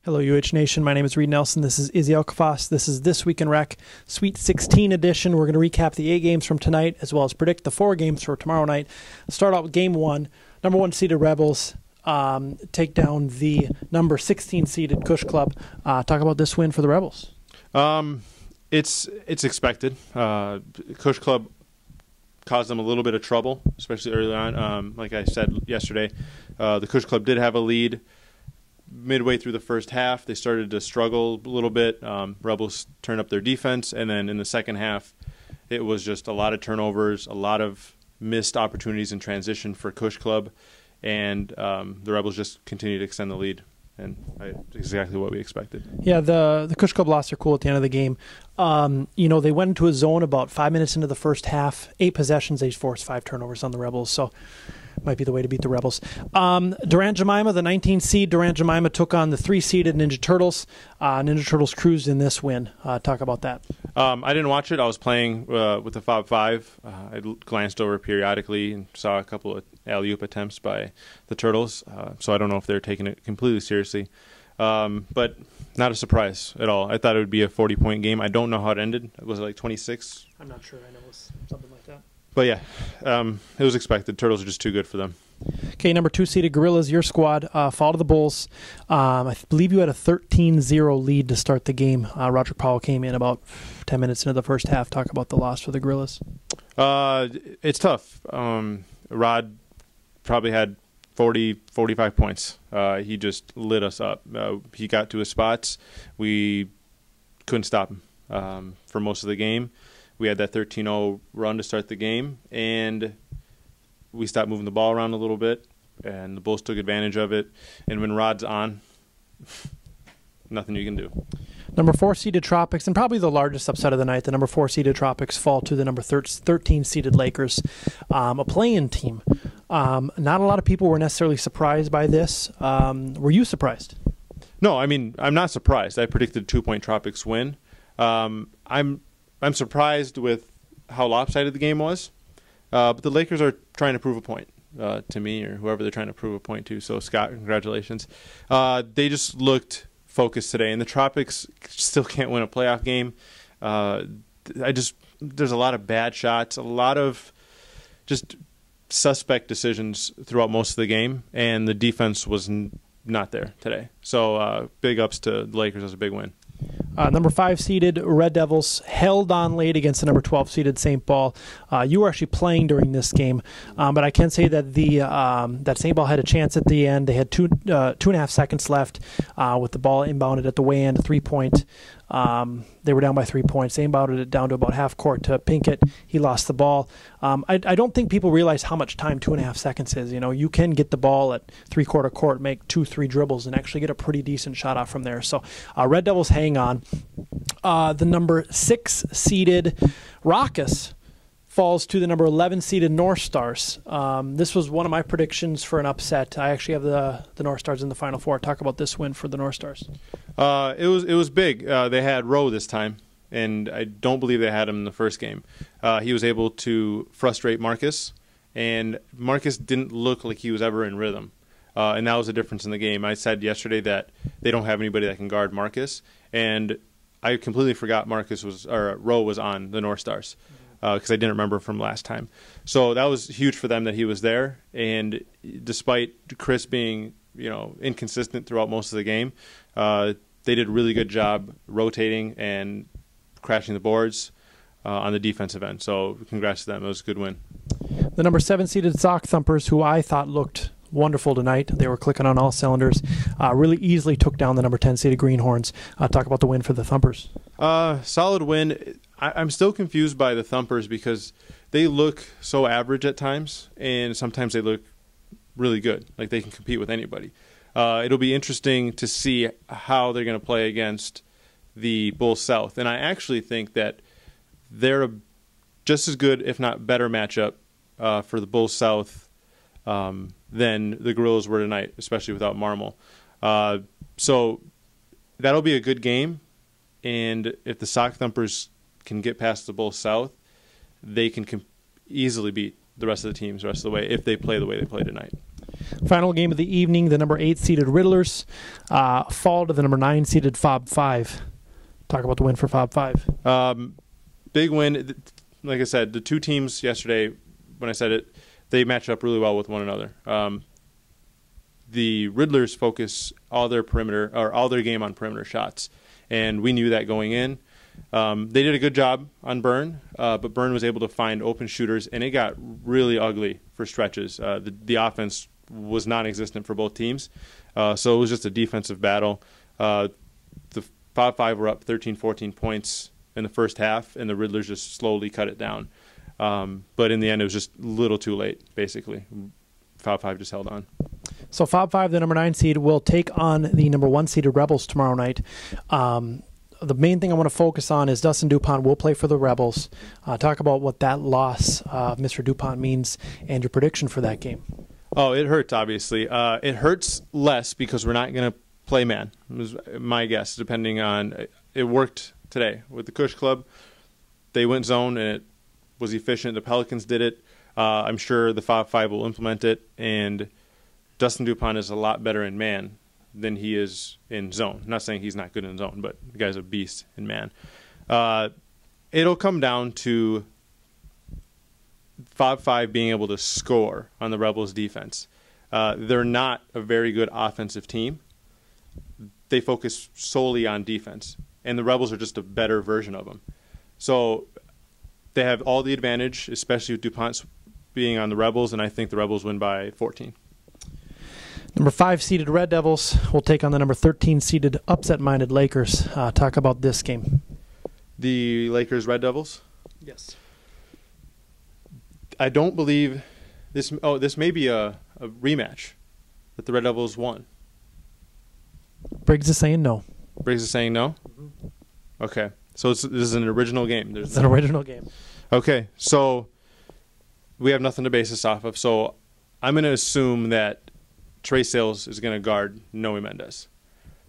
Hello, UH Nation. My name is Reid Nelson. This is Izzy Alkafas. This is This Week in Rec, Sweet 16 edition. We're going to recap the 8 games from tonight, as well as predict the 4 games for tomorrow night. Start out with Game 1. Number 1 seeded Rebels take down the number 16 seeded Cush Club. Talk about this win for the Rebels. It's expected. Cush Club caused them a little bit of trouble, especially early on. Like I said yesterday, the Cush Club did have a lead. Midway through the first half, they started to struggle a little bit. Rebels turned up their defense, and then in the second half, it was just a lot of turnovers, a lot of missed opportunities in transition for Cush Club, and the Rebels just continued to extend the lead, and exactly what we expected. Yeah, the Cush Club lost their cool at the end of the game. They went into a zone about 5 minutes into the first half. 8 possessions, they forced 5 turnovers on the Rebels, so might be the way to beat the Rebels. Durant Jemima, the 19 seed. Durant Jemima took on the 3-seeded Ninja Turtles. Ninja Turtles cruised in this win. Talk about that. I didn't watch it. I was playing with the Fob 5. I glanced over periodically and saw a couple of alley-oop attempts by the Turtles. So I don't know if they're taking it completely seriously. But not a surprise at all. I thought it would be a 40-point game. I don't know how it ended. Was it like 26? I'm not sure. I know it was something like that. But yeah, it was expected. Turtles are just too good for them. Okay, number 2 seeded Gorillas, your squad, fall to the Bulls. I believe you had a 13-0 lead to start the game. Roger Powell came in about 10 minutes into the first half. Talk about the loss for the Gorillas. It's tough. Rod probably had 40, 45 points. He just lit us up. He got to his spots. We couldn't stop him for most of the game. We had that 13-0 run to start the game, and we stopped moving the ball around a little bit, and the Bulls took advantage of it. And when Rod's on, nothing you can do. Number 4 seeded Tropics, and probably the largest upset of the night, the number 4 seeded Tropics fall to the number 13 seeded Lakers, a play-in team. Not a lot of people were necessarily surprised by this. Were you surprised? No, I mean, I'm not surprised. I predicted a 2-point Tropics win. I'm surprised with how lopsided the game was, but the Lakers are trying to prove a point to me, or whoever they're trying to prove a point to. So, Scott, congratulations. They just looked focused today, and the Tropics still can't win a playoff game. There's a lot of bad shots, a lot of just suspect decisions throughout most of the game, and the defense was not there today. So, big ups to the Lakers. As a big win. Number 5 seeded Red Devils held on late against the number 12 seeded St. Paul. You were actually playing during this game, but I can say that that St. Paul had a chance at the end. They had 2.5 seconds left with the ball inbounded at the way end, a 3-point. They were down by 3 points. They inbounded it down to about half court to Pinkett. He lost the ball. I don't think people realize how much time 2.5 seconds is. You know, you can get the ball at 3-quarter court, make 2-3 dribbles, and actually get a pretty decent shot off from there. So Red Devils hang on. The number 6 seeded Raucous falls to the number 11 seeded North Stars. This was one of my predictions for an upset. I actually have the North Stars in the Final Four. Talk about this win for the North Stars. It was big. They had Rowe this time, and I don't believe they had him in the first game. He was able to frustrate Marcus, and Marcus didn't look like he was ever in rhythm. And that was the difference in the game. I said yesterday that they don't have anybody that can guard Marcus, and I completely forgot Rowe was on the North Stars because I didn't remember from last time. So that was huge for them that he was there. And despite Chris being inconsistent throughout most of the game, they did a really good job rotating and crashing the boards on the defensive end. So congrats to them. It was a good win. The number 7 seeded Sock Thumpers, who I thought looked wonderful tonight. They were clicking on all cylinders. Really easily took down the number 10 seeded Greenhorns. Talk about the win for the Thumpers. Solid win. I'm still confused by the Thumpers because they look so average at times, and sometimes they look really good. Like they can compete with anybody. It'll be interesting to see how they're going to play against the Bulls South. And I actually think that they're a just as good, if not better, matchup for the Bulls South than the Gorillas were tonight, especially without Marmol. So that'll be a good game. And if the Sock Thumpers can get past the Bulls South, they can easily beat the rest of the teams the rest of the way if they play the way they play tonight. Final game of the evening, the number 8 seeded Riddlers fall to the number 9 seeded Fob 5. Talk about the win for Fob 5. Big win. Like I said, the two teams yesterday, when I said it, they match up really well with one another. The Riddlers focus all their game on perimeter shots, and we knew that going in. They did a good job on Byrne, but Byrne was able to find open shooters, and it got really ugly for stretches. The offense was non-existent for both teams, so it was just a defensive battle. The Fob 5 were up 13, 14 points in the first half, and the Riddlers just slowly cut it down. But in the end, it was just a little too late, basically. Fob 5 just held on. So Fob 5, the number 9 seed, will take on the number 1 seeded Rebels tomorrow night. The main thing I want to focus on is Dustin Dupont will play for the Rebels. Talk about what that loss of Mr. Dupont means and your prediction for that game. Oh, it hurts, obviously. It hurts less because we're not going to play man, was my guess, depending on – it worked today with the Cush Club. They went zone, and it was efficient. The Pelicans did it. I'm sure the Fob 5 will implement it, and Dustin Dupont is a lot better in man than he is in zone. I'm not saying he's not good in zone, but the guy's a beast in man. It'll come down to Fob 5 being able to score on the Rebels' defense. They're not a very good offensive team. They focus solely on defense, and the Rebels are just a better version of them. So they have all the advantage, especially with Dupont being on the Rebels, and I think the Rebels win by 14. Number 5 seeded Red Devils will take on the number 13 seeded upset-minded Lakers. Talk about this game. The Lakers Red Devils? Yes. I don't believe this. Oh, this may be a rematch that the Red Devils won. Briggs is saying no. Briggs is saying no? Mm-hmm. Okay. So this is an original game. It's an original game. Okay. So we have nothing to base this off of. So I'm going to assume that Trey Sales is going to guard Noe Mendes.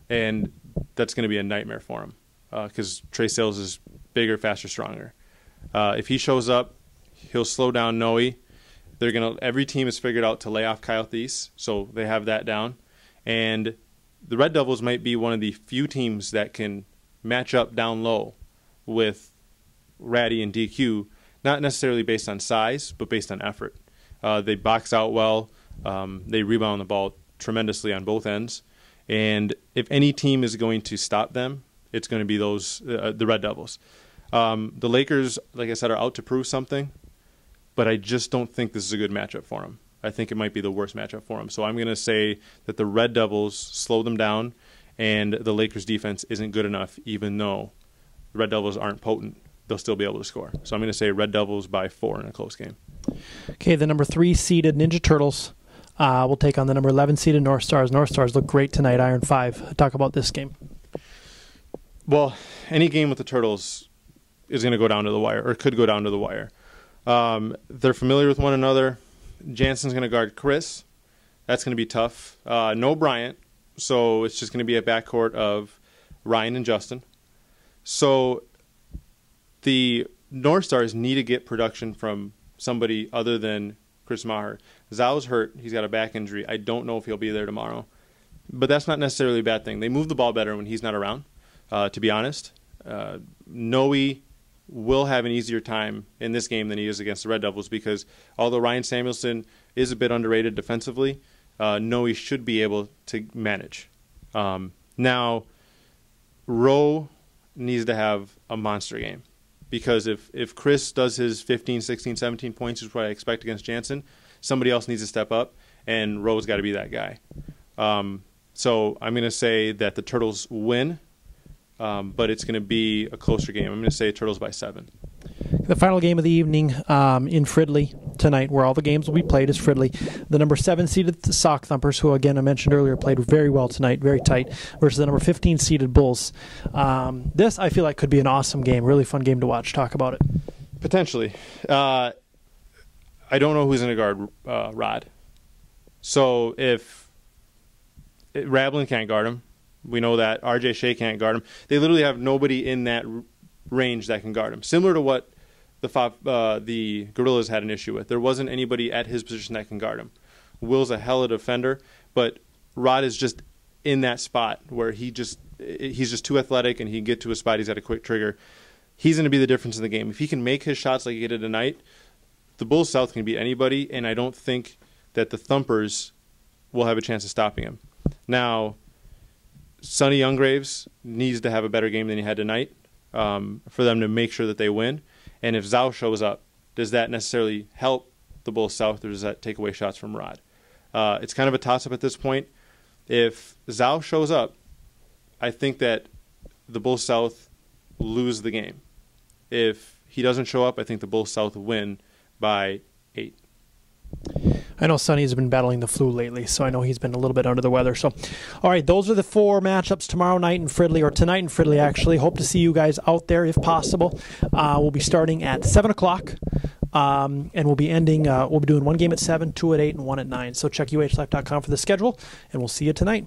And that's going to be a nightmare for him because Trey Sales is bigger, faster, stronger. If he shows up, he'll slow down Noe. Every team has figured out to lay off Kyle Thies, so they have that down. And the Red Devils might be one of the few teams that can match up down low with Ratty and DQ, not necessarily based on size, but based on effort. They box out well. They rebound the ball tremendously on both ends. And if any team is going to stop them, it's going to be the Red Devils. The Lakers, like I said, are out to prove something, but I just don't think this is a good matchup for them. I think it might be the worst matchup for them. So I'm going to say that the Red Devils slow them down, and the Lakers' defense isn't good enough, even though the Red Devils aren't potent. They'll still be able to score. So I'm going to say Red Devils by 4 in a close game. Okay, the number 3 seeded Ninja Turtles will take on the number 11 seeded North Stars. North Stars look great tonight, Iron 5. Talk about this game. Well, any game with the Turtles is going to go down to the wire, or could go down to the wire. They're familiar with one another. Jansen's going to guard Chris. That's going to be tough. No Bryant, so it's just going to be a backcourt of Ryan and Justin. So the North Stars need to get production from somebody other than Chris Maher. Zhao's hurt. He's got a back injury. I don't know if he'll be there tomorrow. But that's not necessarily a bad thing. They move the ball better when he's not around, to be honest. Noe will have an easier time in this game than he is against the Red Devils because although Ryan Samuelson is a bit underrated defensively, Noe should be able to manage. Now, Rowe needs to have a monster game because if Chris does his 15, 16, 17 points, which is what I expect against Jansen, somebody else needs to step up, and Rowe's got to be that guy. So I'm going to say that the Turtles win, but it's going to be a closer game. I'm going to say Turtles by 7. The final game of the evening in Fridley tonight, where all the games will be played, is Fridley. The number 7 seeded Sock Thumpers, who again I mentioned earlier played very well tonight, very tight, versus the number 15 seeded Bulls. This I feel like could be an awesome game, really fun game to watch. Talk about it. Potentially. I don't know who's going to guard Rod. So if Rablin can't guard him, we know that RJ Shea can't guard him. They literally have nobody in that range that can guard him. Similar to what the Gorillas had an issue with. There wasn't anybody at his position that can guard him. Will's a hell of a defender, but Rod is just in that spot where he's just too athletic and he can get to a spot. He's got a quick trigger. He's going to be the difference in the game. If he can make his shots like he did tonight, the Bulls South can beat anybody, and I don't think that the Thumpers will have a chance of stopping him. Now, Sonny Younggraves needs to have a better game than he had tonight for them to make sure that they win. And if Zhao shows up, does that necessarily help the Bulls South, or does that take away shots from Rod? It's kind of a toss-up at this point. If Zhao shows up, I think that the Bulls South lose the game. If he doesn't show up, I think the Bulls South win by 8. I know Sonny's been battling the flu lately, so I know he's been a little bit under the weather. So, all right, those are the 4 matchups tomorrow night in Fridley, or tonight in Fridley, actually. Hope to see you guys out there if possible. We'll be starting at 7 o'clock, and we'll be doing 1 game at 7, 2 at 8, and 1 at 9. So check uhlife.com for the schedule, and we'll see you tonight.